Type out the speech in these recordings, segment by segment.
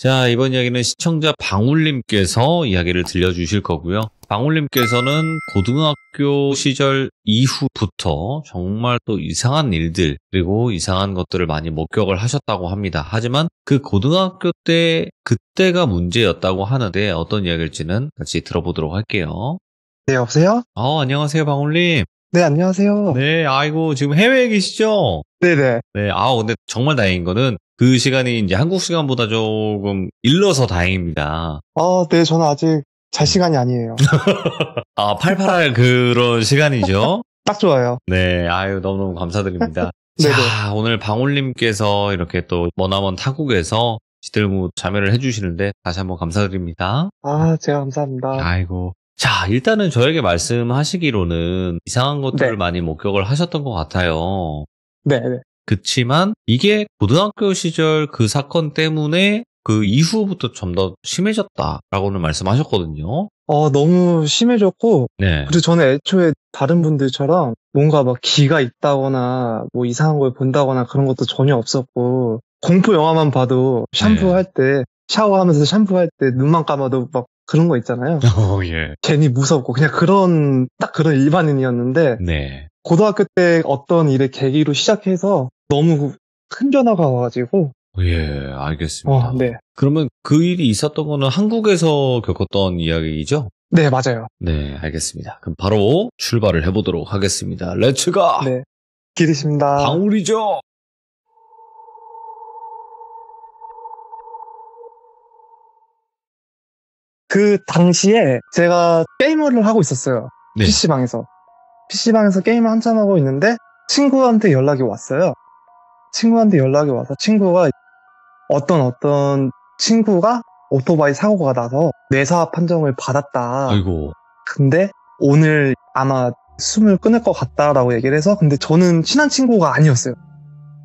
자, 이번 이야기는 시청자 방울님께서 이야기를 들려주실 거고요. 방울님께서는 고등학교 시절 이후부터 정말 또 이상한 일들, 그리고 이상한 것들을 많이 목격을 하셨다고 합니다. 하지만 그 고등학교 때, 그때가 문제였다고 하는데 어떤 이야기일지는 같이 들어보도록 할게요. 네, 여보세요? 안녕하세요, 방울님. 네, 안녕하세요. 네, 아이고, 지금 해외에 계시죠? 네네. 네, 근데 정말 다행인 거는 그 시간이 이제 한국 시간보다 조금 일러서 다행입니다. 네, 저는 아직 잘 시간이 아니에요. 팔팔할 그런 시간이죠? 딱 좋아요. 네, 너무너무 감사드립니다. 네네. 자, 오늘 방울님께서 이렇게 또 머나먼 타국에서 시들무 참여를 해주시는데 다시 한번 감사드립니다. 제가 감사합니다. 아이고. 자, 일단은 저에게 말씀하시기로는 이상한 것들을 네. 많이 목격을 하셨던 것 같아요. 네네. 그치만 이게 고등학교 시절 그 사건 때문에 그 이후부터 좀 더 심해졌다라고는 말씀하셨거든요. 너무 심해졌고, 네. 그리고 저는 애초에 다른 분들처럼 뭔가 막 기가 있다거나, 뭐 이상한 걸 본다거나 그런 것도 전혀 없었고, 공포 영화만 봐도 샴푸할 때, 샤워하면서 샴푸할 때 눈만 감아도 막 그런 거 있잖아요. 예. 괜히 무섭고, 그냥 딱 그런 일반인이었는데, 네. 고등학교 때 어떤 일의 계기로 시작해서 너무 큰 변화가 와가지고. 예, 알겠습니다. 네. 그러면 그 일이 있었던 거는 한국에서 겪었던 이야기이죠? 네, 맞아요. 네, 알겠습니다. 그럼 바로 출발을 해보도록 하겠습니다. 렛츠가! 네. 기리십니다. 방울이죠? 그 당시에 제가 게임을 하고 있었어요. 네. PC방에서 게임을 한참 하고 있는데 친구한테 연락이 왔어요. 친구한테 연락이 와서 친구가 어떤 친구가 오토바이 사고가 나서 뇌사 판정을 받았다. 아이고. 근데 오늘 아마 숨을 끊을 것 같다라고 얘기를 해서, 근데 저는 친한 친구가 아니었어요.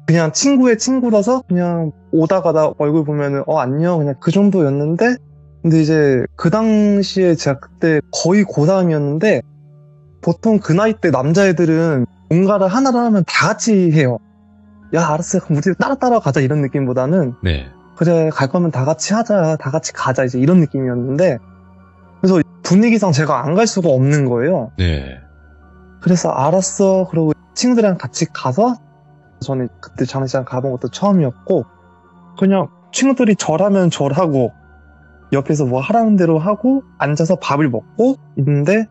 그냥 친구의 친구라서 그냥 오다 가다 얼굴 보면은 안녕 그냥 그 정도였는데, 근데 이제 그 당시에 제가 그때 거의 고3이었는데 보통 그 나이 때 남자애들은 뭔가를 하나를 하면 다 같이 해요. 야, 알았어. 그럼 우리 따라 가자 이런 느낌보다는 네. 그래, 갈 거면 다 같이 하자, 다 같이 가자 이제 이런 느낌이었는데, 그래서 분위기상 제가 안 갈 수가 없는 거예요. 네. 그래서 알았어. 그러고 친구들이랑 같이 가서, 저는 그때 장례식장 가본 것도 처음이었고, 그냥 친구들이 절하면 절하고 옆에서 뭐 하라는 대로 하고 앉아서 밥을 먹고 있는데,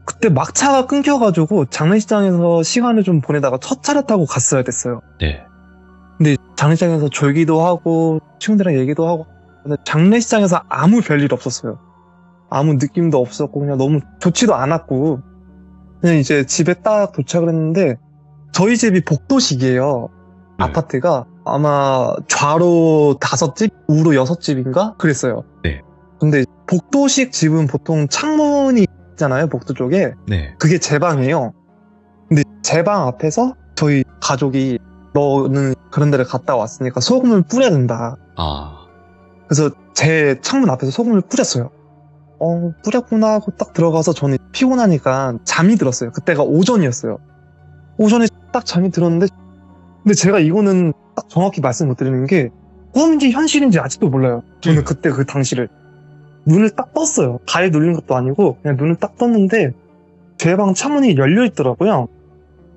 그때 막차가 끊겨가지고 장례식장에서 시간을 좀 보내다가 첫 차를 타고 갔어야 됐어요. 네. 근데 장례식장에서 졸기도 하고 친구들이랑 얘기도 하고, 근데 장례식장에서 아무 별일 없었어요. 아무 느낌도 없었고 그냥 너무 좋지도 않았고, 그냥 이제 집에 딱 도착을 했는데 저희 집이 복도식이에요. 네. 아파트가 아마 좌로 5집, 우로 6집인가 그랬어요. 네. 근데 복도식 집은 보통 창문이 있잖아요, 복도 쪽에. 네. 그게 제 방이에요. 근데 제 방 앞에서 저희 가족이 너는 그런 데를 갔다 왔으니까 소금을 뿌려야 된다. 그래서 제 창문 앞에서 소금을 뿌렸어요. 뿌렸구나 하고 딱 들어가서 저는 피곤하니까 잠이 들었어요. 그때가 오전이었어요. 오전에 딱 잠이 들었는데, 근데 제가 이거는 딱 정확히 말씀 못 드리는 게 꿈인지 현실인지 아직도 몰라요. 저는 그때 그 당시를 눈을 딱 떴어요. 가에 눌린 것도 아니고 그냥 눈을 딱 떴는데 제 방 창문이 열려 있더라고요.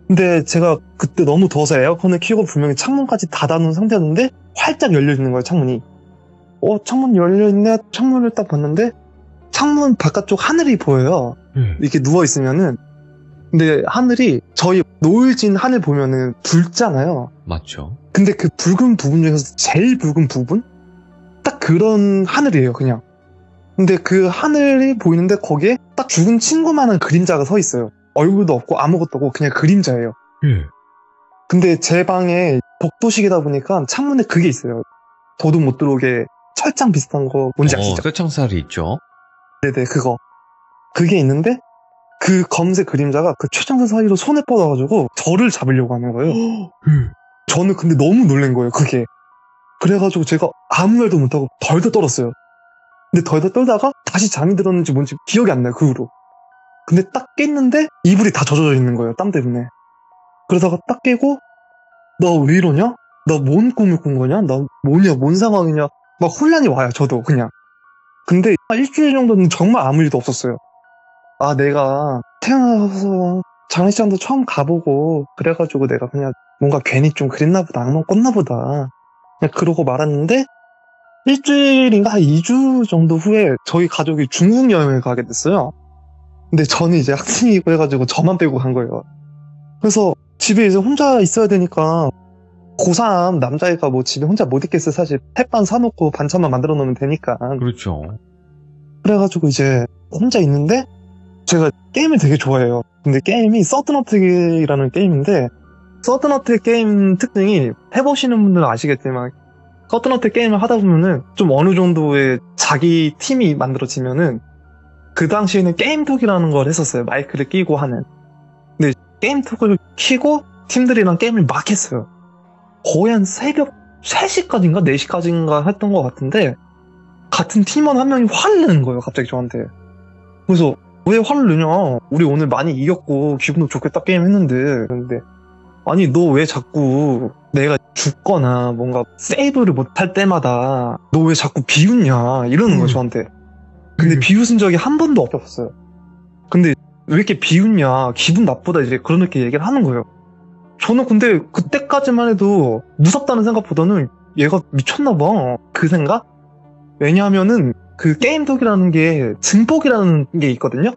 근데 제가 그때 너무 더워서 에어컨을 켜고 분명히 창문까지 닫아놓은 상태였는데 활짝 열려 있는 거예요, 창문이. 창문 열려 있네. 창문을 딱 봤는데 창문 바깥쪽 하늘이 보여요. 이렇게 누워 있으면은. 근데 하늘이 저희 노을진 하늘 보면은 붉잖아요. 맞죠. 근데 그 붉은 부분 중에서 제일 붉은 부분? 딱 그런 하늘이에요, 그냥. 근데 그 하늘이 보이는데 거기에 딱 죽은 친구만한 그림자가 서 있어요. 얼굴도 없고 아무것도 없고 그냥 그림자예요. 근데 제 방에 복도식이다 보니까 창문에 그게 있어요. 도둑 못 들어오게 철장 비슷한 거 뭔지 아시죠? 쇠창살이 있죠. 네네, 그거. 그게 있는데 그 검색 그림자가 그 철장사 사이로 손에 뻗어가지고 저를 잡으려고 하는 거예요. 저는 근데 너무 놀란 거예요, 그게. 그래가지고 제가 아무 말도 못하고 덜덜 떨었어요. 근데 덜덜 떨다가 다시 잠이 들었는지 뭔지 기억이 안 나요, 그 후로. 근데 딱 깼는데 이불이 다 젖어져 있는 거예요, 땀 때문에. 그러다가 딱 깨고 나 왜 이러냐? 나 뭔 꿈을 꾼 거냐? 나 뭐냐? 뭔 상황이냐? 막 혼란이 와요, 저도 그냥. 근데 일주일 정도는 정말 아무 일도 없었어요. 아, 내가 태어나서 장례식장도 처음 가보고 그래가지고 내가 그냥 뭔가 괜히 좀 그랬나 보다, 악몽 꿨나 보다, 그냥 그러고 말았는데 일주일인가 한 2주 정도 후에 저희 가족이 중국 여행을 가게 됐어요. 근데 저는 이제 학생이고 해가지고 저만 빼고 간 거예요. 그래서 집에 이제 혼자 있어야 되니까 고3 남자애가 뭐 집에 혼자 못 있겠어요. 사실 햇반 사놓고 반찬만 만들어 놓으면 되니까. 그렇죠. 그래가지고 이제 혼자 있는데 제가 게임을 되게 좋아해요. 근데 게임이 서든어택이라는 게임인데, 서든어택 게임 특징이 해보시는 분들은 아시겠지만 서든어택 게임을 하다 보면은 좀 어느 정도의 자기 팀이 만들어지면은, 그 당시에는 게임톡이라는 걸 했었어요. 마이크를 끼고 하는. 근데 게임톡을 키고 팀들이랑 게임을 막 했어요. 거의 한 새벽 3시까지인가 4시까지인가 했던 것 같은데, 같은 팀원 한 명이 화를 내는 거예요, 갑자기 저한테. 그래서 왜 화를 내냐? 우리 오늘 많이 이겼고 기분도 좋게 딱 게임 했는데. 그런데 아니, 너 왜 자꾸 내가 죽거나 뭔가 세이브를 못할 때마다 너 왜 자꾸 비웃냐 이러는 거예요, 저한테. 근데 비웃은 적이 한 번도 없었어요. 근데 왜 이렇게 비웃냐, 기분 나쁘다, 이제 그렇게 얘기를 하는 거예요. 저는 근데 그때까지만 해도 무섭다는 생각보다는 얘가 미쳤나봐, 그 생각? 왜냐하면은 그 게임톡이라는 게 증폭이라는 게 있거든요.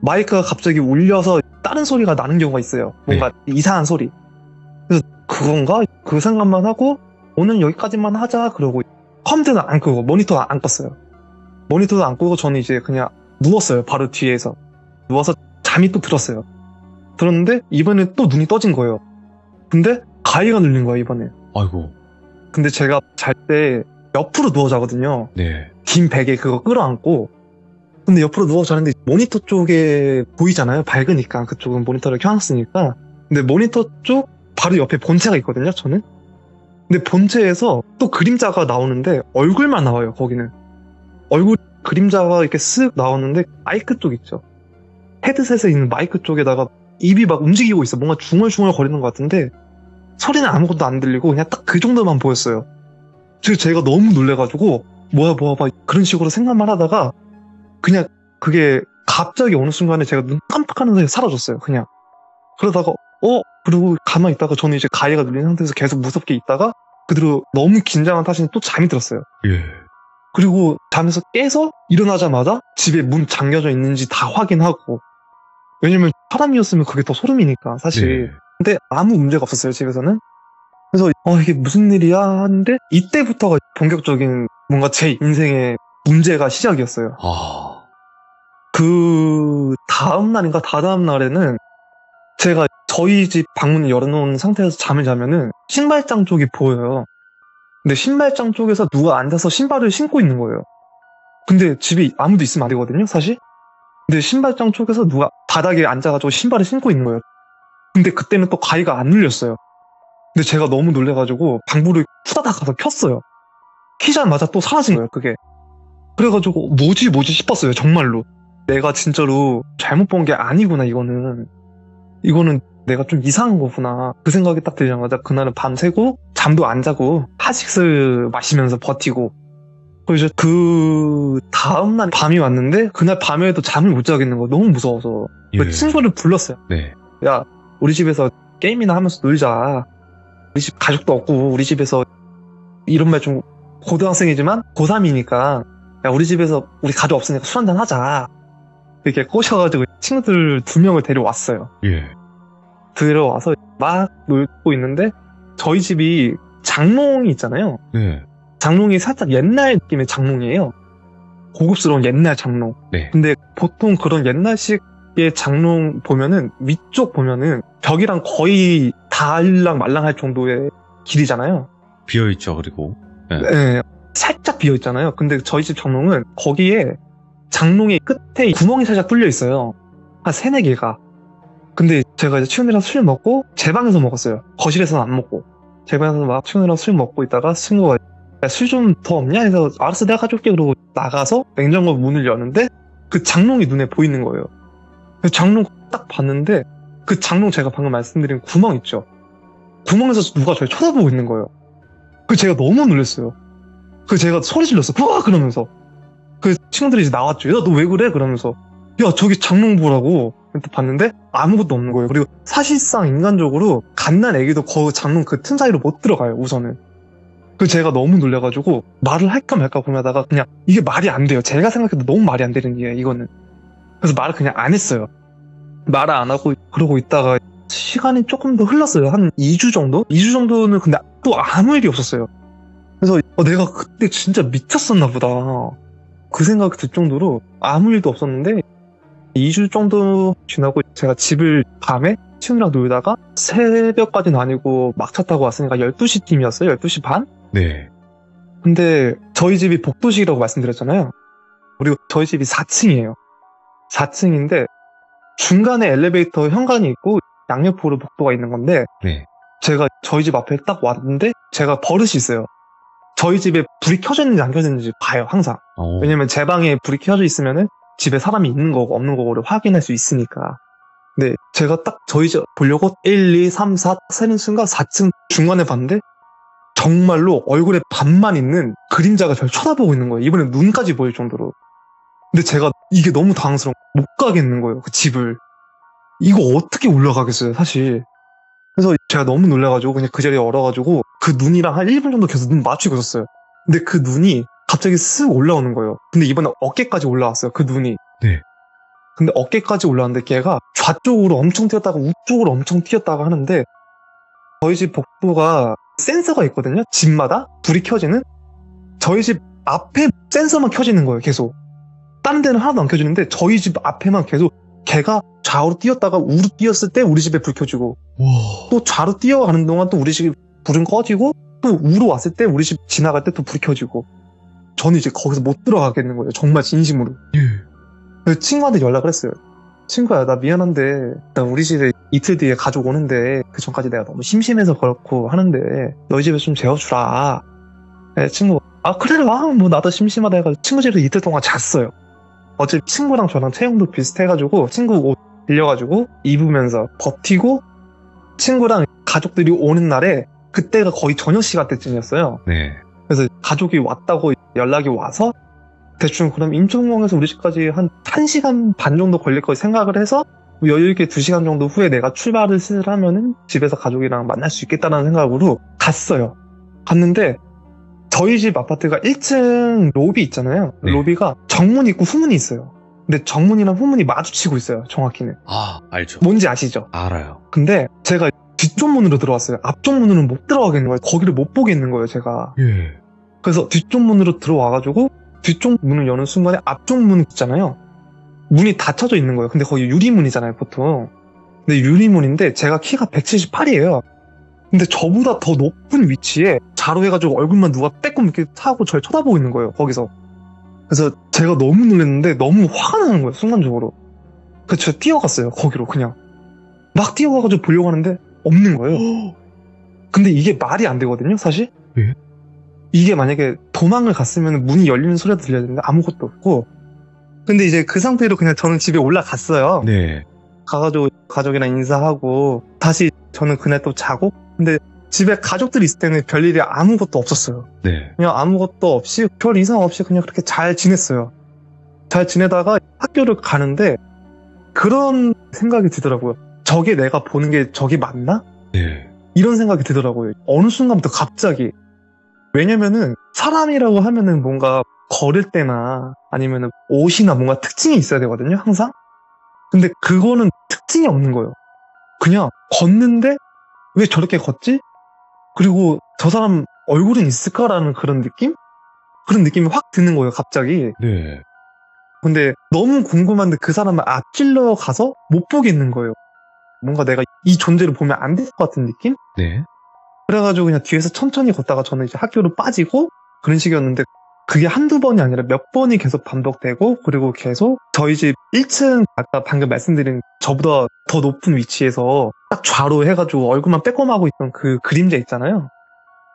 마이크가 갑자기 울려서 다른 소리가 나는 경우가 있어요. 뭔가 이상한 소리. 그래서 그건가? 그 생각만 하고 오늘 여기까지만 하자 그러고 컴퓨터는 안 끄고 모니터 안 껐어요. 모니터도 안 끄고 저는 이제 그냥 누웠어요. 바로 뒤에서 누워서 잠이 또 들었어요. 들었는데 이번에 또 눈이 떠진 거예요. 근데 가위가 눌린 거예요, 이번에. 아이고. 근데 제가 잘 때 옆으로 누워 자거든요. 네. 긴 베개 그거 끌어안고. 근데 옆으로 누워 자는데 모니터 쪽에 보이잖아요. 밝으니까. 그쪽은 모니터를 켜놨으니까. 근데 모니터 쪽 바로 옆에 본체가 있거든요, 저는. 근데 본체에서 또 그림자가 나오는데 얼굴만 나와요, 거기는. 얼굴 그림자가 이렇게 쓱 나오는데 마이크 쪽 있죠. 헤드셋에 있는 마이크 쪽에다가 입이 막 움직이고 있어. 뭔가 중얼중얼 거리는 것 같은데 소리는 아무것도 안 들리고 그냥 딱 그 정도만 보였어요. 그래서 제가 너무 놀래가지고 뭐야 막 그런 식으로 생각만 하다가 그냥 그게 갑자기 어느 순간에 제가 눈 깜빡하는 사이에 사라졌어요, 그냥. 그러다가 그리고 가만히 있다가 저는 이제 가위가 눌린 상태에서 계속 무섭게 있다가 그대로 너무 긴장한 탓에 또 잠이 들었어요. 예. 그리고 잠에서 깨서 일어나자마자 집에 문 잠겨져 있는지 다 확인하고. 왜냐면 사람이었으면 그게 더 소름이니까 사실. 근데 아무 문제가 없었어요, 집에서는. 그래서 이게 무슨 일이야 하는데 이때부터가 본격적인 뭔가 제 인생의 문제가 시작이었어요. 그 다음 날인가 다다음 날에는 제가 저희 집 방문을 열어놓은 상태에서 잠을 자면은 신발장 쪽이 보여요. 근데 신발장 쪽에서 누가 앉아서 신발을 신고 있는 거예요. 근데 집에 아무도 있으면 안 되거든요, 사실. 근데 신발장 쪽에서 누가 바닥에 앉아가지고 신발을 신고 있는 거예요. 근데 그때는 또 가위가 안 눌렸어요. 근데 제가 너무 놀래가지고 방불을 후다닥 가서 켰어요. 키자마자 또 사라진 거예요, 그게. 그래가지고 뭐지 싶었어요, 정말로. 내가 진짜로 잘못 본 게 아니구나, 이거는 내가 좀 이상한 거구나. 그 생각이 딱 들자마자 그날은 밤새고 잠도 안 자고 하식스 마시면서 버티고. 그래서 그 다음날 밤이 왔는데 그날 밤에도 잠을 못 자겠는 거, 너무 무서워서. 그 친구를 불렀어요. 네. 야, 우리 집에서 게임이나 하면서 놀자. 우리 집 가족도 없고 우리 집에서, 이런 말 좀 고등학생이지만 고3이니까 야, 우리 집에서 우리 가족 없으니까 술 한잔 하자. 이렇게 꼬셔가지고 친구들 2명을 데려왔어요. 들어와서 막 놀고 있는데 저희 집이 장롱이 있잖아요. 장롱이 살짝 옛날 느낌의 장롱이에요. 고급스러운 옛날 장롱. 근데 보통 그런 옛날식의 장롱 보면은 위쪽 보면은 벽이랑 거의 닿을랑 말랑할 정도의 길이잖아요. 비어있죠, 그리고. 네, 살짝 비어있잖아요. 근데 저희 집 장롱은 거기에 장롱의 끝에 구멍이 살짝 뚫려 있어요. 한 3-4개가. 근데 제가 이제 친구들이랑 술 먹고 제 방에서 먹었어요. 거실에서는 안 먹고. 제 방에서 막 친구들이랑 술 먹고 있다가 친구가 술 좀 더 없냐 해서 알았어, 내가 가져올게. 그러고 나가서 냉장고 문을 여는데 그 장롱이 눈에 보이는 거예요. 장롱 딱 봤는데 그 장롱, 제가 방금 말씀드린 구멍 있죠. 구멍에서 누가 저를 쳐다보고 있는 거예요. 그 제가 너무 놀랐어요. 그 제가 소리 질렀어. 우와! 그러면서. 그 친구들이 이제 나왔죠. 야, 너 왜 그래? 그러면서. 야, 저기 장롱 보라고. 또 봤는데 아무것도 없는 거예요. 그리고 사실상 인간적으로 갓난 애기도 그 장롱 그 틈 사이로 못 들어가요, 우선은. 그 제가 너무 놀래가지고 말을 할까 말까 고민하다가 그냥 이게 말이 안 돼요. 제가 생각해도 너무 말이 안 되는 일이에요, 이거는. 그래서 말을 그냥 안 했어요. 말을 안 하고 그러고 있다가 시간이 조금 더 흘렀어요. 한 2주 정도? 2주 정도는 근데 또 아무 일이 없었어요. 그래서 내가 그때 진짜 미쳤었나 보다. 그 생각이 들 정도로 아무 일도 없었는데 2주 정도 지나고 제가 집을 밤에 친구랑 놀다가 새벽까지는 아니고 막차 타고 왔으니까 12시 팀이었어요. 12시 반? 네. 근데 저희 집이 복도식이라고 말씀드렸잖아요. 그리고 저희 집이 4층이에요. 4층인데 중간에 엘리베이터 현관이 있고 양옆으로 복도가 있는 건데 네. 제가 저희 집 앞에 딱 왔는데 제가 버릇이 있어요. 저희 집에 불이 켜져 있는지 안 켜져 있는지 봐요, 항상. 왜냐면 제 방에 불이 켜져 있으면은 집에 사람이 있는 거고 없는 거고를 확인할 수 있으니까. 근데 제가 딱 저희 집 보려고 1, 2, 3, 4 세는 순간 4층 중간에 봤는데 정말로 얼굴에 반만 있는 그림자가 저를 쳐다보고 있는 거예요. 이번엔 눈까지 보일 정도로. 근데 제가 이게 너무 당황스러워 못 가겠는 거예요, 그 집을. 이거 어떻게 올라가겠어요, 사실. 그래서 제가 너무 놀라가지고 그냥 그 자리에 얼어가지고 그 눈이랑 한 1분 정도 계속 눈 맞추고 있었어요. 근데 그 눈이 갑자기 쓱 올라오는 거예요. 근데 이번에 어깨까지 올라왔어요, 그 눈이. 네. 근데 어깨까지 올라왔는데 걔가 좌쪽으로 엄청 뛰었다가 우쪽으로 엄청 뛰었다가 하는데 저희 집 복도가 센서가 있거든요. 집마다 불이 켜지는. 저희 집 앞에 센서만 켜지는 거예요, 계속. 다른 데는 하나도 안 켜지는데 저희 집 앞에만 계속 걔가 좌우로 뛰었다가 우로 뛰었을 때 우리 집에 불 켜지고 또 좌로 뛰어가는 동안 또 우리 집 불은 꺼지고 또 우로 왔을 때 우리 집 지나갈 때 또 불이 켜지고 저는 이제 거기서 못 들어가겠는 거예요. 정말 진심으로. 그래서 친구한테 연락을 했어요. 친구야, 나 미안한데 나 우리 집에 이틀 뒤에 가족 오는데 그 전까지 내가 너무 심심해서 그렇고 하는데 너희 집에 좀 재워주라. 네, 친구가 아 그래 뭐 나도 심심하다 해가지고 친구 집에서 이틀 동안 잤어요. 어차피 친구랑 저랑 체형도 비슷해가지고 친구 옷 빌려가지고 입으면서 버티고 친구랑 가족들이 오는 날에 그때가 거의 저녁 시간대쯤이었어요. 네. 그래서 가족이 왔다고 연락이 와서 대충 그럼 인천공항에서 우리 집까지 한 1시간 반 정도 걸릴 거 생각을 해서 여유있게 2시간 정도 후에 내가 출발을 하면은 집에서 가족이랑 만날 수 있겠다는 생각으로 갔어요. 갔는데 저희 집 아파트가 1층 로비 있잖아요. 네. 로비가 정문이 있고 후문이 있어요. 근데 정문이랑 후문이 마주치고 있어요, 정확히는. 아, 알죠. 뭔지 아시죠? 알아요. 근데 제가 뒤쪽 문으로 들어왔어요. 앞쪽 문으로는 못 들어가겠는 거예요. 거기를 못 보겠는 거예요, 제가. 예. 그래서 뒤쪽 문으로 들어와가지고 뒤쪽 문을 여는 순간에 앞쪽 문 있잖아요. 문이 닫혀져 있는 거예요. 근데 거기 유리문이잖아요, 보통. 근데 유리문인데 제가 키가 178이에요. 근데 저보다 더 높은 위치에 자로해가지고 얼굴만 누가 빼꼼 이렇게 타고 저를 쳐다보고 있는 거예요, 거기서. 그래서 제가 너무 놀랐는데 너무 화가 나는 거예요, 순간적으로. 그래서 제가 뛰어갔어요, 거기로 그냥. 막 뛰어가가지고 보려고 하는데 없는 거예요. 근데 이게 말이 안 되거든요, 사실. 예? 이게 만약에 도망을 갔으면 문이 열리는 소리가 들려야 되는데 아무것도 없고. 근데 이제 그 상태로 그냥 저는 집에 올라갔어요. 네. 가가지고 가족이랑 인사하고 다시 저는 그날 또 자고. 근데 집에 가족들이 있을 때는 별일이 아무것도 없었어요. 네. 그냥 아무것도 없이 별 이상 없이 그냥 그렇게 잘 지냈어요. 잘 지내다가 학교를 가는데 그런 생각이 들더라고요. 저게 내가 보는 게 저게 맞나? 네. 이런 생각이 들더라고요. 어느 순간부터 갑자기. 왜냐면은 사람이라고 하면은 뭔가 걸을 때나 아니면은 옷이나 뭔가 특징이 있어야 되거든요, 항상. 근데 그거는 특징이 없는 거예요. 그냥 걷는데 왜 저렇게 걷지? 그리고 저 사람 얼굴은 있을까라는 그런 느낌? 그런 느낌이 확 드는 거예요, 갑자기. 네. 근데 너무 궁금한데 그 사람을 앞질러 가서 못 보겠는 거예요. 뭔가 내가 이 존재를 보면 안 될 것 같은 느낌? 네. 그래가지고 그냥 뒤에서 천천히 걷다가 저는 이제 학교로 빠지고 그런 식이었는데 그게 한두 번이 아니라 몇 번이 계속 반복되고 그리고 계속 저희 집 1층 아까 방금 말씀드린 저보다 더 높은 위치에서 딱 좌로 해가지고 얼굴만 빼꼼하고 있던 그 그림자 있잖아요.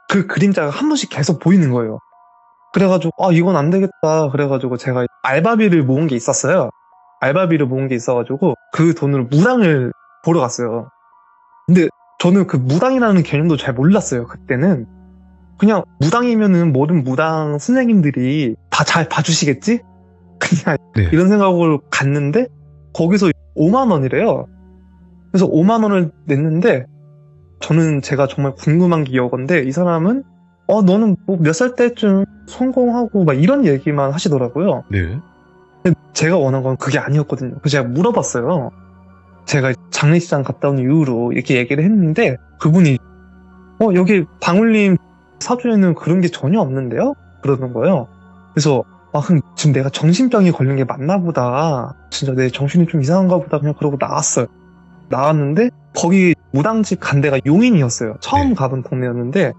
그 그림자가 한 번씩 계속 보이는 거예요. 그래가지고 아 이건 안 되겠다. 그래가지고 제가 알바비를 모은 게 있었어요. 알바비를 모은 게 있어가지고 그 돈으로 무당을 보러 갔어요. 근데 저는 그 무당이라는 개념도 잘 몰랐어요, 그때는. 그냥 무당이면은 모든 무당 선생님들이 다 잘 봐주시겠지? 그냥 네. 이런 생각을 갔는데 거기서 5만 원이래요. 그래서 5만 원을 냈는데 저는 제가 정말 궁금한 게 이건데 이 사람은 너는 뭐 몇 살 때쯤 성공하고 막 이런 얘기만 하시더라고요. 네. 근데 제가 원한 건 그게 아니었거든요. 그래서 제가 물어봤어요. 제가 장례식장 갔다 온 이후로 이렇게 얘기를 했는데 그분이 여기 방울림 사주에는 그런 게 전혀 없는데요? 그러는 거예요. 그래서 그럼 지금 내가 정신병이 걸린 게 맞나 보다. 진짜 내 정신이 좀 이상한가 보다. 그냥 그러고 나왔어요. 나왔는데 거기 무당집 간 데가 용인이었어요. 처음 네. 가본 동네였는데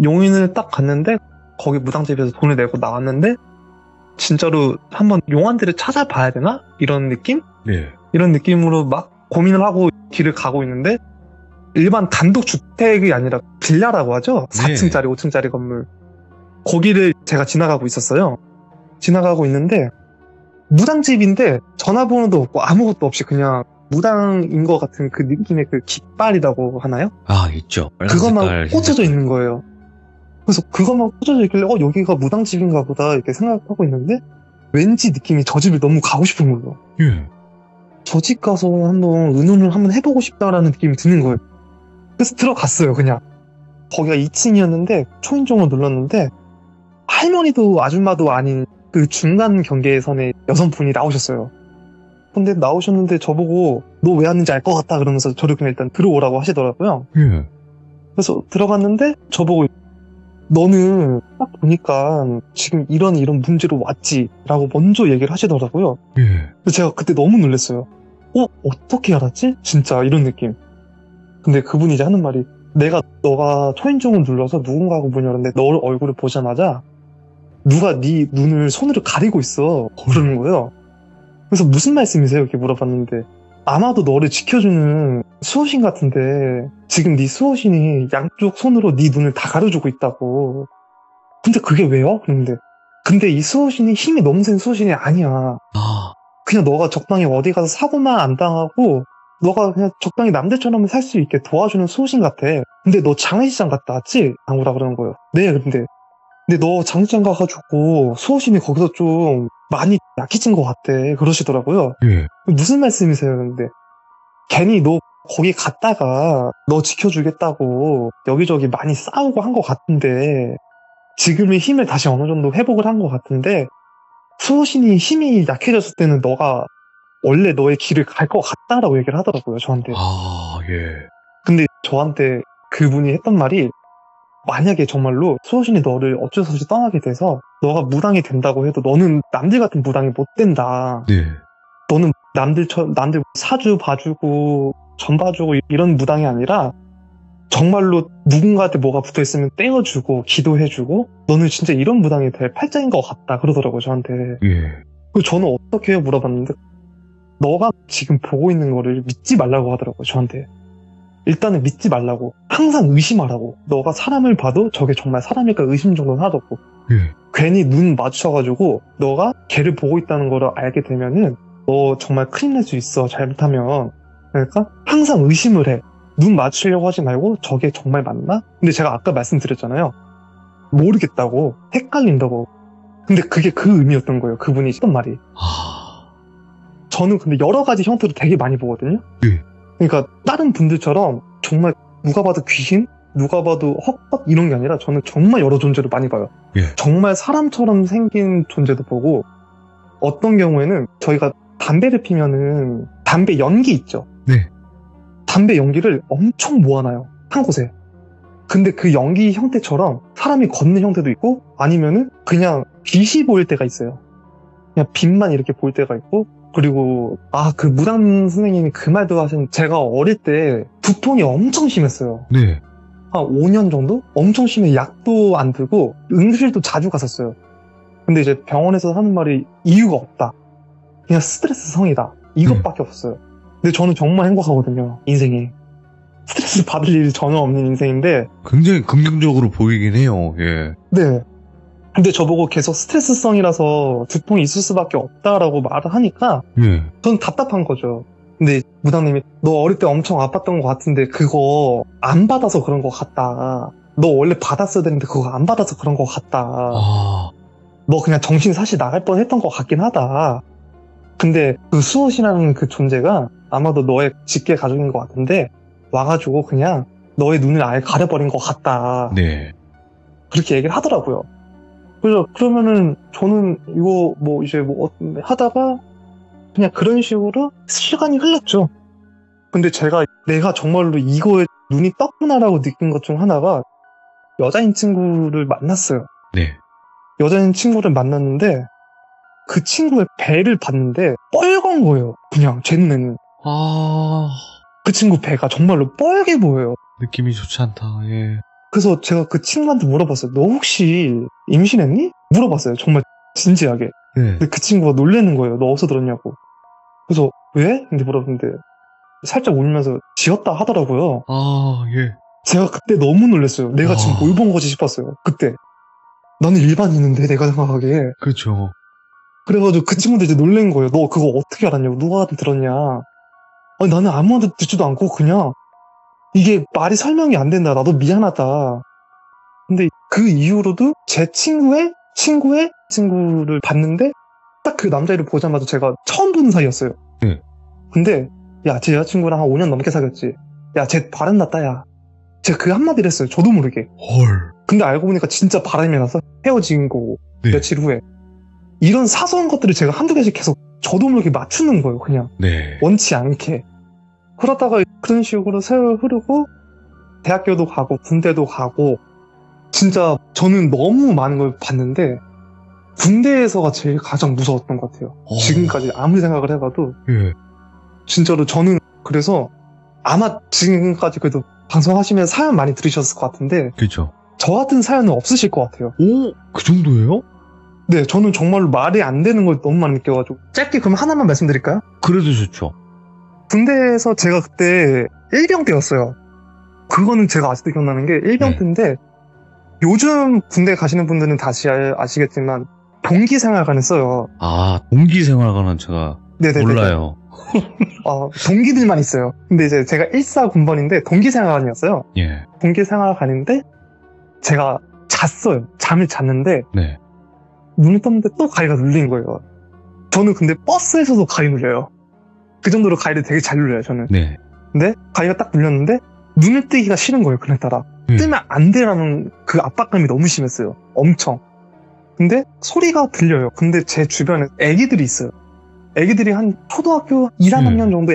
용인을 딱 갔는데 거기 무당집에서 돈을 내고 나왔는데 진짜로 한번 용안들을 찾아봐야 되나? 이런 느낌? 네. 이런 느낌으로 막 고민을 하고 길을 가고 있는데 일반 단독주택이 아니라 빌라라고 하죠? 4층짜리, 5층짜리 건물. 거기를 제가 지나가고 있었어요. 지나가고 있는데 무당집인데 전화번호도 없고 아무것도 없이 그냥 무당인 것 같은 그 느낌의 그 깃발이라고 하나요? 있죠. 그것만 꽂혀져 있는 거예요. 그래서 그것만 꽂혀져 있길래 여기가 무당집인가 보다 이렇게 생각하고 있는데 왠지 느낌이 저 집을 너무 가고 싶은 거예요. 예. 저 집 가서 한번 의논을 한번 해보고 싶다라는 느낌이 드는 거예요. 그래서 들어갔어요, 그냥. 거기가 2층이었는데 초인종을 눌렀는데 할머니도 아줌마도 아닌 그 중간 경계선에 여성분이 나오셨어요. 근데 나오셨는데 저보고 너 왜 왔는지 알 것 같다 그러면서 저를 그냥 일단 들어오라고 하시더라고요. 예. 그래서 들어갔는데 저보고 너는 딱 보니까 지금 이런 문제로 왔지 라고 먼저 얘기를 하시더라고요. 예. 그래서 제가 그때 너무 놀랐어요. 어떻게 알았지? 진짜 이런 느낌. 근데 그분이 이제 하는 말이 너가 초인종을 눌러서 누군가하고 문 열었는데 너 얼굴을 보자마자 누가 네 눈을 손으로 가리고 있어 그러는 거예요. 그래서 무슨 말씀이세요? 이렇게 물어봤는데 아마도 너를 지켜주는 수호신 같은데 지금 네 수호신이 양쪽 손으로 네 눈을 다 가려주고 있다고. 근데 그게 왜요? 근데 이 수호신이 힘이 너무 센 수호신이 아니야. 그냥 너가 적당히 어디 가서 사고만 안 당하고 너가 그냥 적당히 남들처럼 살 수 있게 도와주는 수호신 같아. 근데 너 장례식장 갔다 왔지? 방구라 그러는 거예요. 네, 근데 너 장례식장 가가지고 수호신이 거기서 좀 많이 약해진 것 같대. 그러시더라고요. 예. 무슨 말씀이세요? 근데 괜히 너 거기 갔다가 너 지켜주겠다고 여기저기 많이 싸우고 한 것 같은데 지금의 힘을 다시 어느 정도 회복을 한 것 같은데 수호신이 힘이 약해졌을 때는 너가 원래 너의 길을 갈 것 같다라고 얘기를 하더라고요, 저한테. 예. 근데 저한테 그분이 했던 말이 만약에 정말로 수호신이 너를 어쩔 수 없이 떠나게 돼서 너가 무당이 된다고 해도 너는 남들 같은 무당이 못 된다. 네. 너는 남들 사주 봐주고 전 봐주고 이런 무당이 아니라 정말로 누군가한테 뭐가 붙어있으면 떼어주고 기도해주고 너는 진짜 이런 무당이 될 팔자인 것 같다 그러더라고요, 저한테. 예. 그래서 저는 어떻게 해요? 물어봤는데 너가 지금 보고 있는 거를 믿지 말라고 하더라고요, 저한테. 일단은 믿지 말라고. 항상 의심하라고. 너가 사람을 봐도 저게 정말 사람일까 의심 정도는 하더라고. 예. 괜히 눈 마주쳐가지고 너가 걔를 보고 있다는 걸 알게 되면은 너 정말 큰일 날 수 있어, 잘못하면. 그러니까 항상 의심을 해. 눈 맞추려고 하지 말고 저게 정말 맞나? 근데 제가 아까 말씀드렸잖아요. 모르겠다고. 헷갈린다고. 근데 그게 그 의미였던 거예요, 그분이 했던 말이. 저는 근데 여러 가지 형태로 되게 많이 보거든요. 네. 그러니까 다른 분들처럼 정말 누가 봐도 귀신, 누가 봐도 헛것 이런 게 아니라 저는 정말 여러 존재를 많이 봐요. 예. 정말 사람처럼 생긴 존재도 보고 어떤 경우에는 저희가 담배를 피면은 담배 연기 있죠. 네. 담배 연기를 엄청 모아놔요, 한 곳에. 근데 그 연기 형태처럼 사람이 걷는 형태도 있고 아니면은 그냥 빛이 보일 때가 있어요. 그냥 빛만 이렇게 보일 때가 있고. 그리고 그 무당 선생님이 그 말도 하신, 제가 어릴 때 두통이 엄청 심했어요. 네. 한 5년 정도? 엄청 심해. 약도 안 들고 응급실도 자주 갔었어요. 근데 이제 병원에서 하는 말이 이유가 없다. 그냥 스트레스성이다. 이것밖에 없어요. 근데 저는 정말 행복하거든요, 인생에. 스트레스 받을 일이 전혀 없는 인생인데 굉장히 긍정적으로 보이긴 해요. 예. 네. 근데 저보고 계속 스트레스성이라서 두통이 있을 수밖에 없다라고 말을 하니까 예. 전 답답한 거죠. 근데 무당님이 너 어릴 때 엄청 아팠던 것 같은데 그거 안 받아서 그런 것 같다. 너 원래 받았어야 되는데 그거 안 받아서 그런 것 같다. 너 그냥 정신 사실 나갈 뻔 했던 것 같긴 하다. 근데 그 수호신이라는 그 존재가 아마도 너의 직계 가족인 것 같은데 와가지고 그냥 너의 눈을 아예 가려버린 것 같다. 네. 그렇게 얘기를 하더라고요. 그래서 그러면은 저는 이거 뭐 이제 뭐 하다가 그냥 그런 식으로 시간이 흘렀죠. 근데 내가 정말로 이거에 눈이 떴구나라고 느낀 것 중 하나가 여자인 친구를 만났어요. 네. 여자인 친구를 만났는데 그 친구의 배를 봤는데 뻘건 거예요. 그냥 제 눈에는. 그 친구 배가 정말로 뻘게 보여요. 느낌이 좋지 않다. 예. 그래서 제가 그 친구한테 물어봤어요. 너 혹시 임신했니? 물어봤어요. 정말 진지하게. 네. 근데 그 친구가 놀라는 거예요. 너 어디서 들었냐고. 그래서 왜? 근데 물어봤는데 살짝 울면서 지었다 하더라고요. 예. 제가 그때 너무 놀랐어요. 내가 지금 뭘 본 거지 싶었어요. 그때. 나는 일반인인데 내가 생각하기에. 그렇죠. 그래가지고 그 친구도 이제 놀란 거예요. 너 그거 어떻게 알았냐고. 누가 들었냐. 아니 나는 아무한테 듣지도 않고 그냥 이게 말이 설명이 안 된다. 나도 미안하다. 근데 그 이후로도 제 친구의 친구를 봤는데 딱 그 남자애를 보자마자 제가 처음 보는 사이였어요. 네. 근데 야, 제 여자친구랑 한 5년 넘게 사귀었지. 야, 쟤 바람 났다, 야. 제가 그 한마디를 했어요. 저도 모르게. 헐. 근데 알고 보니까 진짜 바람이 나서 헤어진 거고. 네. 며칠 후에. 이런 사소한 것들을 제가 한두 개씩 계속 저도 모르게 맞추는 거예요. 그냥. 네. 원치 않게. 그러다가 그런 식으로 세월 흐르고 대학교도 가고 군대도 가고 진짜 저는 너무 많은 걸 봤는데 군대에서가 제일 가장 무서웠던 것 같아요. 지금까지 아무리 생각을 해봐도 예. 진짜로 저는 그래서 아마 지금까지 그래도 방송하시면서 사연 많이 들으셨을 것 같은데 그렇죠. 저 같은 사연은 없으실 것 같아요. 오? 그 정도예요? 네, 저는 정말로 말이 안 되는 걸 너무 많이 느껴가지고 짧게 그럼 하나만 말씀드릴까요? 그래도 좋죠. 군대에서 제가 그때 일병 때였어요. 그거는 제가 아직도 기억나는 게 일병 때인데 요즘 군대 가시는 분들은 다시 아시겠지만 동기생활관을 써요. 동기생활관은 제가 네네네. 몰라요. 동기들만 있어요. 근데 이제 제가 1사군번인데 동기생활관이었어요. 예. 동기생활관인데 제가 잤어요. 잠을 잤는데 네. 눈을 떴는데 또 가위가 눌린 거예요. 저는 근데 버스에서도 가위 눌려요. 그 정도로 가위를 되게 잘 눌려요, 저는. 네. 근데 가위가 딱 눌렸는데 눈을 뜨기가 싫은 거예요, 그날따라. 뜨면 안 돼라는 그 압박감이 너무 심했어요. 엄청. 근데 소리가 들려요. 근데 제 주변에 애기들이 있어요. 애기들이 한 초등학교 2, 3학년 정도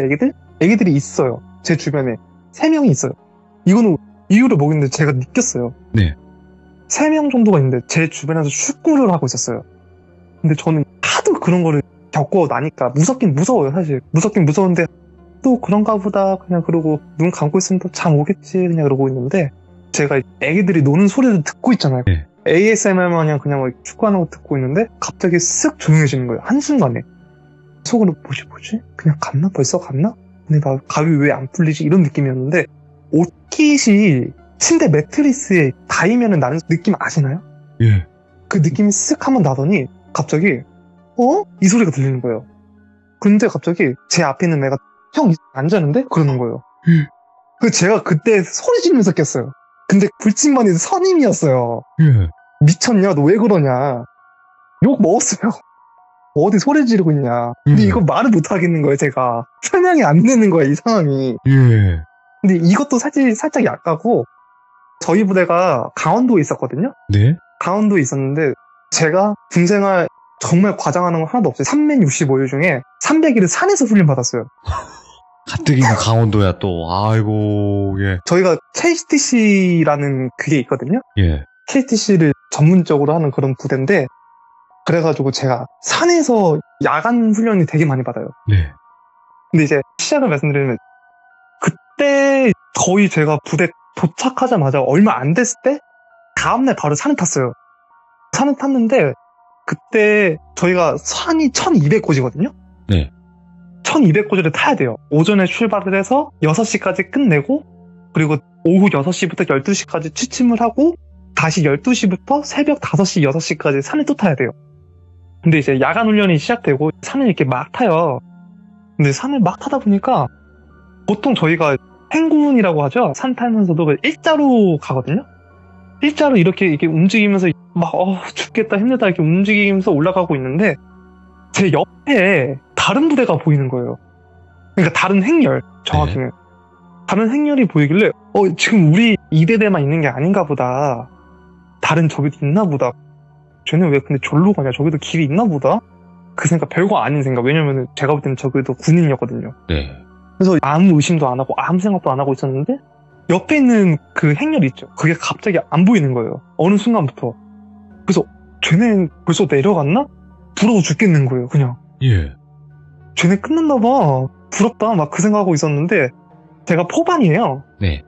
애기들이 있어요. 제 주변에 3명이 있어요. 이거는 이유를 모르겠는데 제가 느꼈어요. 네. 3명 정도가 있는데 제 주변에서 축구를 하고 있었어요. 근데 저는 하도 그런 거를 겪고 나니까 무섭긴 무서워요, 사실. 무섭긴 무서운데 또 그런가 보다 그냥 그러고 눈 감고 있으면 또 잠 오겠지 그냥 그러고 있는데 제가 애기들이 노는 소리를 듣고 있잖아요. 네. ASMR 마냥 그냥 축구하는 거 듣고 있는데 갑자기 쓱 조용해지는 거예요. 한순간에. 속으로 뭐지? 그냥 갔나? 벌써 갔나? 근데 나 가위 왜 안 풀리지? 이런 느낌이었는데 옷깃이 침대 매트리스에 닿으면 나는 느낌 아시나요? 예. 그 느낌이 쓱 한번 나더니 갑자기 이 소리가 들리는 거예요. 근데 갑자기 제 앞에 있는 애가 형 앉았는데? 그러는 거예요. 그 제가 그때 소리 지르면서 깼어요. 근데 불침번이 선임이었어요. 예. 미쳤냐? 너 왜 그러냐? 욕 먹었어요. 어디 소리 지르고 있냐? 근데 이거 말을 못 하겠는 거예요, 제가. 설명이 안 되는 거예요, 이 상황이. 예. 근데 이것도 살짝 약하고 저희 부대가 강원도에 있었거든요? 네? 강원도에 있었는데 제가 군생활 정말 과장하는 거 하나도 없어요. 365일 중에 300일을 산에서 훈련 받았어요. 가뜩이나 강원도야 또. 아이고, 예. 저희가 KTC라는 그게 있거든요? 예. KTC를 전문적으로 하는 그런 부대인데 그래가지고 제가 산에서 야간 훈련이 되게 많이 받아요. 네. 근데 이제 시작을 말씀드리면 그때 거의 제가 부대 도착하자마자 얼마 안 됐을 때 다음날 바로 산을 탔어요. 산을 탔는데 그때 저희가 산이 1200고지거든요? 네. 1200고지를 타야 돼요. 오전에 출발을 해서 6시까지 끝내고 그리고 오후 6시부터 12시까지 취침을 하고 다시 12시부터 새벽 5시, 6시까지 산을 또 타야 돼요. 근데 이제 야간 훈련이 시작되고 산을 이렇게 막 타요. 근데 산을 막 타다 보니까 보통 저희가 행군이라고 하죠. 산 타면서도 일자로 가거든요. 일자로 이렇게 움직이면서 막 죽겠다 힘들다 이렇게 움직이면서 올라가고 있는데 제 옆에 다른 부대가 보이는 거예요. 그러니까 다른 행렬 정확히는. 네. 다른 행렬이 보이길래 지금 우리 2대대만 있는 게 아닌가 보다. 다른 저기도 있나 보다. 쟤는 왜 근데 절로 가냐? 저기도 길이 있나 보다? 그 생각 별거 아닌 생각. 왜냐면 제가 볼 때는 저기도 군인이었거든요. 네. 그래서 아무 의심도 안 하고 아무 생각도 안 하고 있었는데 옆에 있는 그 행렬이 있죠. 그게 갑자기 안 보이는 거예요. 어느 순간부터. 그래서 쟤네 벌써 내려갔나? 부러워 죽겠는 거예요. 그냥. 예. 쟤네 끝났나 봐. 부럽다. 막 그 생각하고 있었는데 제가 포반이에요. 네.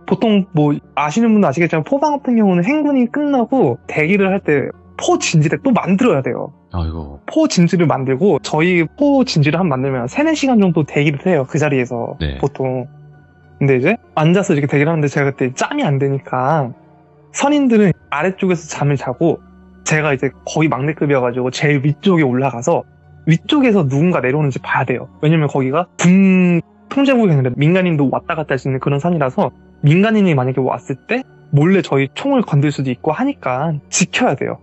보통 뭐 아시는 분도 아시겠지만 포반 같은 경우는 행군이 끝나고 대기를 할 때 포 진지를 또 만들어야 돼요. 아이고. 포 진지를 만들고 저희 포 진지를 한 만들면 3-4시간 정도 대기를 해요. 그 자리에서. 네. 보통. 근데 이제 앉아서 이렇게 대기를 하는데 제가 그때 짬이 안 되니까 선임들은 아래쪽에서 잠을 자고 제가 이제 거의 막내급이어가지고 제일 위쪽에 올라가서 위쪽에서 누군가 내려오는지 봐야 돼요. 왜냐면 거기가 군 통제국이 아니라 민간인도 왔다 갔다 할 수 있는 그런 산이라서 민간인이 만약에 왔을 때 몰래 저희 총을 건들 수도 있고 하니까 지켜야 돼요.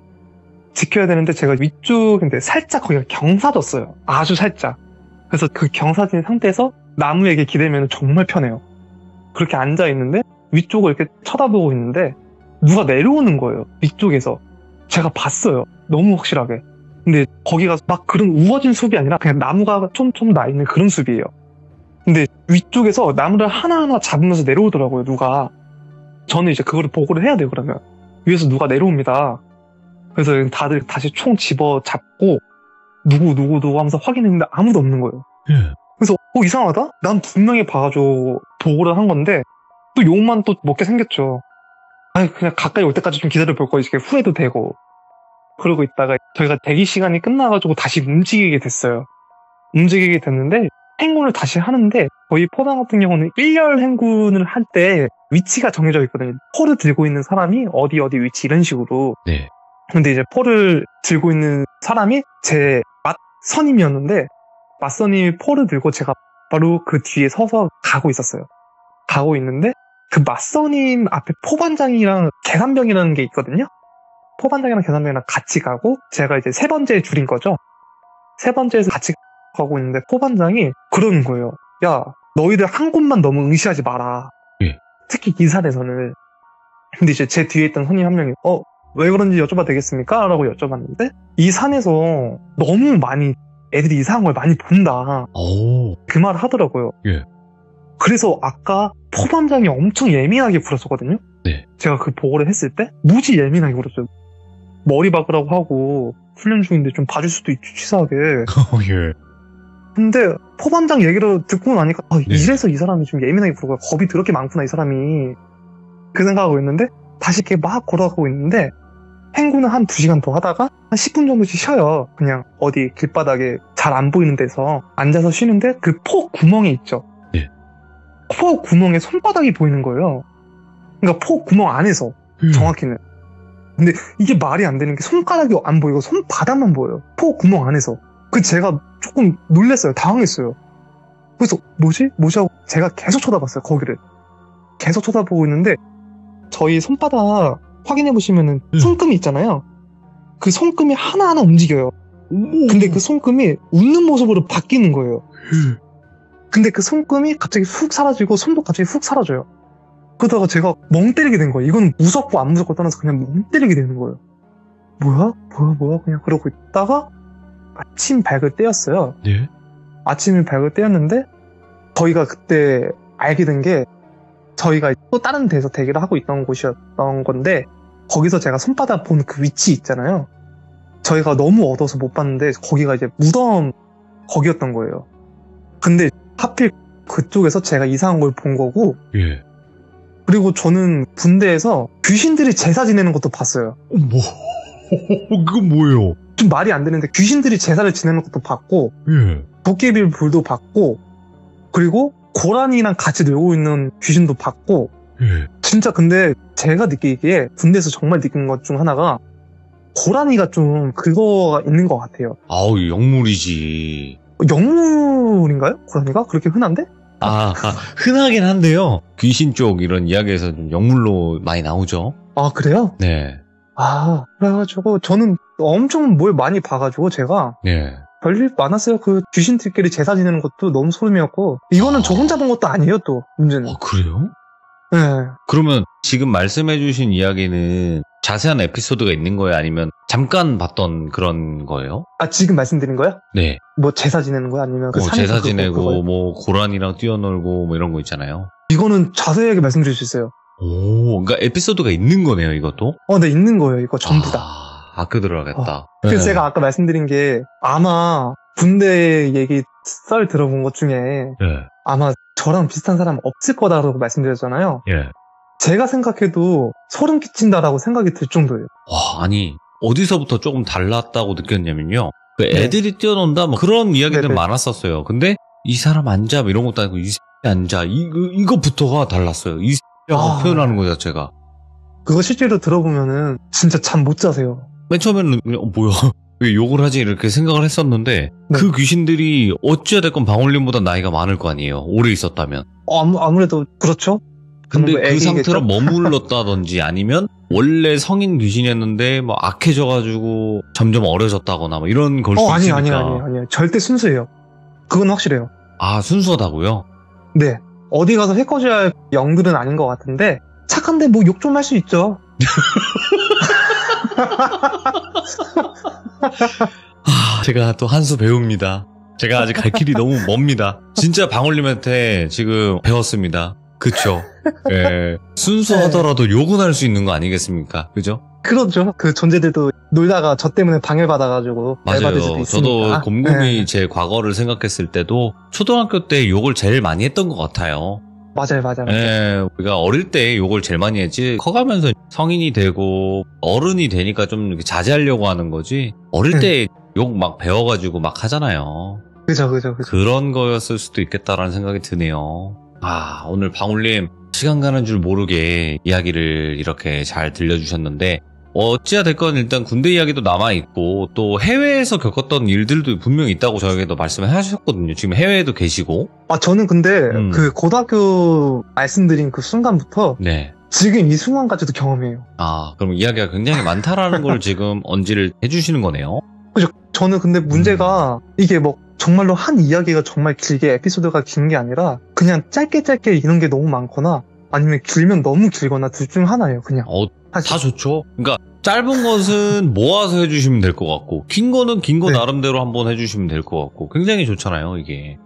지켜야 되는데 제가 위쪽인데 살짝 거기가 경사졌어요. 아주 살짝. 그래서 그 경사진 상태에서 나무에게 기대면 정말 편해요. 그렇게 앉아있는데 위쪽을 이렇게 쳐다보고 있는데 누가 내려오는 거예요. 위쪽에서. 제가 봤어요. 너무 확실하게. 근데 거기가 막 그런 우거진 숲이 아니라 그냥 나무가 촘촘 나 있는 그런 숲이에요. 근데 위쪽에서 나무를 하나하나 잡으면서 내려오더라고요. 누가. 저는 이제 그거를 보고를 해야 돼요. 그러면 위에서 누가 내려옵니다. 그래서 다들 다시 총 집어 잡고 누구 하면서 확인했는데 아무도 없는 거예요. 예. 그래서 이상하다? 난 분명히 봐가지고 보고를 한 건데 또 욕만 또 먹게 생겼죠. 아니 그냥 가까이 올 때까지 좀 기다려볼 거 이렇게 후회도 되고. 그러고 있다가 저희가 대기 시간이 끝나가지고 다시 움직이게 됐어요. 움직이게 됐는데 행군을 다시 하는데 저희 포단 같은 경우는 1열 행군을 할 때 위치가 정해져 있거든요. 포를 들고 있는 사람이 어디 위치 이런 식으로. 네. 근데 이제 포를 들고 있는 사람이 제 맞선임이었는데 맞선임이 포를 들고 제가 바로 그 뒤에 서서 가고 있었어요. 가고 있는데 그 맞선임 앞에 포반장이랑 계산병이라는 게 있거든요. 포반장이랑 계산병이랑 같이 가고 제가 이제 세 번째 줄인 거죠. 세 번째에서 같이 가고 있는데 포반장이 그러는 거예요. 야, 너희들 한 곳만 너무 의시하지 마라. 예. 특히 이 산에서는. 근데 이제 제 뒤에 있던 선임 한 명이 왜 그런지 여쭤봐도 되겠습니까? 라고 여쭤봤는데 이 산에서 너무 많이 애들이 이상한 걸 많이 본다. 그 말을 하더라고요. 예. 그래서 아까 포반장이 엄청 예민하게 굴었었거든요. 네. 제가 그 보고를 했을 때 무지 예민하게 굴었어요. 머리 박으라고 하고 훈련 중인데 좀 봐줄 수도 있지 치사하게. 예. 근데 포반장 얘기를 듣고 나니까 네. 이래서 이 사람이 좀 예민하게 굴고 겁이 더럽게 많구나 이 사람이. 그 생각하고 있는데 다시 이렇게 막 걸어가고 있는데 행군을 한 2시간 더 하다가 한 10분 정도씩 쉬어요. 그냥 어디 길바닥에 잘 안 보이는 데서 앉아서 쉬는데 그 포 구멍이 있죠. 네. 포 구멍에 손바닥이 보이는 거예요. 그러니까 포 구멍 안에서 정확히는. 근데 이게 말이 안 되는 게 손가락이 안 보이고 손바닥만 보여요. 포 구멍 안에서. 그 제가 조금 놀랐어요. 당황했어요. 그래서 뭐지 하고 제가 계속 쳐다봤어요. 거기를. 계속 쳐다보고 있는데 저희 손바닥 확인해보시면은 손금이 있잖아요. 그 손금이 하나하나 움직여요. 근데 그 손금이 웃는 모습으로 바뀌는 거예요. 근데 그 손금이 갑자기 훅 사라지고 손도 갑자기 훅 사라져요. 그러다가 제가 멍 때리게 된 거예요. 이건 무섭고 안 무섭고 떠나서 그냥 멍 때리게 되는 거예요. 뭐야 그냥 그러고 있다가 아침 밝을 때였어요. 네? 아침이 밝을 때였는데 저희가 그때 알게 된 게 저희가 또 다른 데서 대기를 하고 있던 곳이었던 건데 거기서 제가 손바닥 본 그 위치 있잖아요. 저희가 너무 어두워서 못 봤는데 거기가 이제 무덤 거기였던 거예요. 근데 하필 그쪽에서 제가 이상한 걸 본 거고 예. 그리고 저는 군대에서 귀신들이 제사 지내는 것도 봤어요. 그건 뭐예요? 좀 말이 안 되는데 귀신들이 제사를 지내는 것도 봤고 예. 도깨비 불도 봤고 그리고 고라니랑 같이 놀고 있는 귀신도 봤고 예. 진짜 근데 제가 느끼기에 군대에서 정말 느낀 것 중 하나가 고라니가 좀 그거가 있는 것 같아요. 아우 영물이지. 영물인가요? 고라니가? 그렇게 흔한데? 흔하긴 한데요. 귀신 쪽 이런 이야기에서 좀 영물로 많이 나오죠. 아, 그래요? 네. 아, 그래가지고 저는 엄청 뭘 많이 봐가지고 제가 네. 별일 많았어요. 그 귀신들끼리 제사 지내는 것도 너무 소름이었고 이거는 저 혼자 본 것도 아니에요 또 문제는. 그래요? 네. 그러면 지금 말씀해주신 이야기는 자세한 에피소드가 있는 거예요? 아니면 잠깐 봤던 그런 거예요? 아, 지금 말씀드린 거요? 네. 뭐 제사 지내는 거야? 아니면 그 산에서 제사 그거, 지내고 그거요? 뭐 고란이랑 뛰어놀고 뭐 이런 거 있잖아요. 이거는 자세하게 말씀드릴 수 있어요. 오, 그러니까 에피소드가 있는 거네요, 이것도? 네, 있는 거예요. 이거 전부 다. 학교 들어가겠다. 그래서 네. 제가 아까 말씀드린 게 아마 군대 얘기 썰 들어본 것 중에 예. 아마 저랑 비슷한 사람 없을 거다라고 말씀드렸잖아요. 예. 제가 생각해도 소름 끼친다라고 생각이 들 정도예요. 와, 아니, 어디서부터 조금 달랐다고 느꼈냐면요. 그 네. 애들이 뛰어논다, 뭐 그런 이야기들 네네. 많았었어요. 근데 이 사람 앉아, 뭐 이런 것도 아니고, 이 앉아. 이거부터가 달랐어요. 아. 표현하는 거 자체가. 그거 실제로 들어보면은 진짜 잠 못 자세요. 맨 처음에는 그냥, 뭐야. 왜 욕을 하지? 이렇게 생각을 했었는데, 네. 그 귀신들이 어찌됐건 방울림보다 나이가 많을 거 아니에요. 오래 있었다면. 아무래도 그렇죠. 근데 뭐 그 애기겠죠? 상태로 머물렀다든지 아니면 원래 성인 귀신이었는데 뭐 악해져가지고 점점 어려졌다거나 뭐 이런 걸 수 있으니까. 아니에요. 절대 순수해요. 그건 확실해요. 아, 순수하다고요? 네. 어디 가서 해코지할 할 영들은 아닌 것 같은데 착한데 뭐 욕 좀 할 수 있죠. 제가 또 한 수 배웁니다. 제가 아직 갈 길이 너무 멉니다. 진짜 방울님한테 지금 배웠습니다. 그쵸? 예. 순수하더라도 욕은 할 수 있는 거 아니겠습니까? 그죠? 그렇죠. 그 존재들도 놀다가 저 때문에 방해받아가지고 맞아요. 수도 있으니까. 저도 곰곰이 네. 제 과거를 생각했을 때도 초등학교 때 욕을 제일 많이 했던 것 같아요. 맞아요. 예, 우리가 어릴 때 욕을 제일 많이 했지, 커가면서 성인이 되고 어른이 되니까 좀 이렇게 자제하려고 하는 거지, 어릴 때 욕 막 배워가지고 막 하잖아요. 그죠. 그런 거였을 수도 있겠다라는 생각이 드네요. 아, 오늘 방울님 시간 가는 줄 모르게 이야기를 이렇게 잘 들려주셨는데, 어찌야 됐건 일단 군대 이야기도 남아있고 또 해외에서 겪었던 일들도 분명히 있다고 저에게도 말씀을 하셨거든요. 지금 해외에도 계시고. 저는 근데 그 고등학교 말씀드린 그 순간부터 네. 지금 이 순간까지도 경험해요. 아, 그럼 이야기가 굉장히 많다라는 걸 지금 언지를 해주시는 거네요. 그죠. 저는 근데 문제가 이게 뭐 정말로 한 이야기가 정말 길게 에피소드가 긴 게 아니라 그냥 짧게 이런 게 너무 많거나 아니면 길면 너무 길거나 둘 중 하나예요. 그냥. 다 좋죠. 그러니까 짧은 것은 모아서 해주시면 될 것 같고, 긴 거는 긴 거 네. 나름대로 한번 해주시면 될 것 같고, 굉장히 좋잖아요, 이게.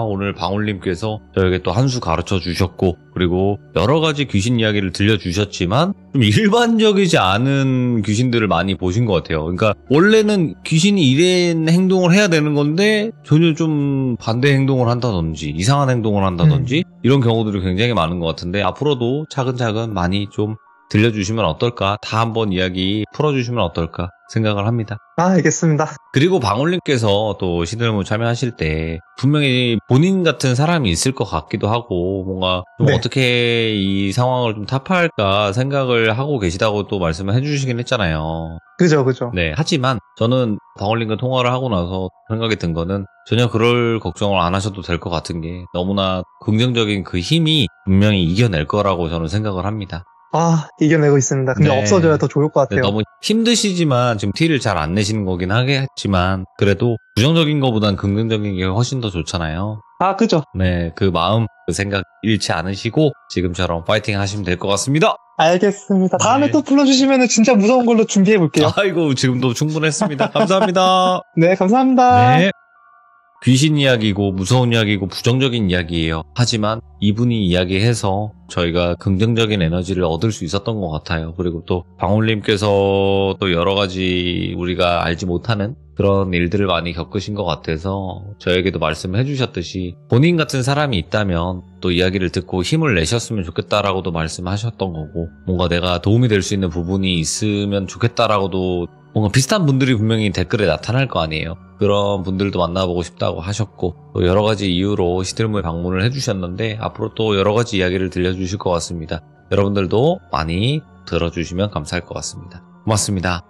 오늘 방울님께서 저에게 또 한 수 가르쳐 주셨고, 그리고 여러 가지 귀신 이야기를 들려주셨지만, 좀 일반적이지 않은 귀신들을 많이 보신 것 같아요. 그러니까, 원래는 귀신이 이런 행동을 해야 되는 건데, 전혀 좀 반대 행동을 한다든지, 이상한 행동을 한다든지, 이런 경우들이 굉장히 많은 것 같은데, 앞으로도 차근차근 많이 좀 들려주시면 어떨까? 다 한번 이야기 풀어주시면 어떨까 생각을 합니다. 알겠습니다. 그리고 방울님께서 또 시들무 참여하실 때 분명히 본인 같은 사람이 있을 것 같기도 하고, 뭔가 좀 네. 어떻게 이 상황을 좀 타파할까 생각을 하고 계시다고 또 말씀을 해주시긴 했잖아요. 그죠. 네, 하지만 저는 방울님과 통화를 하고 나서 생각이 든 거는 전혀 그럴 걱정을 안 하셔도 될 것 같은 게, 너무나 긍정적인 그 힘이 분명히 이겨낼 거라고 저는 생각을 합니다. 이겨내고 있습니다. 근데 네. 없어져야 더 좋을 것 같아요. 너무 힘드시지만 지금 티를 잘 안 내시는 거긴 하겠지만, 그래도 부정적인 것보단 긍정적인 게 훨씬 더 좋잖아요. 그죠. 네, 그 마음, 그 생각 잃지 않으시고 지금처럼 파이팅 하시면 될 것 같습니다. 알겠습니다. 다음에 네. 또 불러주시면 진짜 무서운 걸로 준비해볼게요. 아이고, 지금도 충분했습니다. 감사합니다. 네, 감사합니다. 네. 귀신 이야기고 무서운 이야기고 부정적인 이야기예요. 하지만 이분이 이야기해서 저희가 긍정적인 에너지를 얻을 수 있었던 것 같아요. 그리고 또 방울님께서 또 여러 가지 우리가 알지 못하는 그런 일들을 많이 겪으신 것 같아서 저에게도 말씀해 주셨듯이 본인 같은 사람이 있다면 또 이야기를 듣고 힘을 내셨으면 좋겠다라고도 말씀하셨던 거고, 뭔가 내가 도움이 될 수 있는 부분이 있으면 좋겠다라고도, 뭔가 비슷한 분들이 분명히 댓글에 나타날 거 아니에요. 그런 분들도 만나보고 싶다고 하셨고, 또 여러 가지 이유로 시들무에 방문을 해주셨는데 앞으로 또 여러 가지 이야기를 들려주실 것 같습니다. 여러분들도 많이 들어주시면 감사할 것 같습니다. 고맙습니다.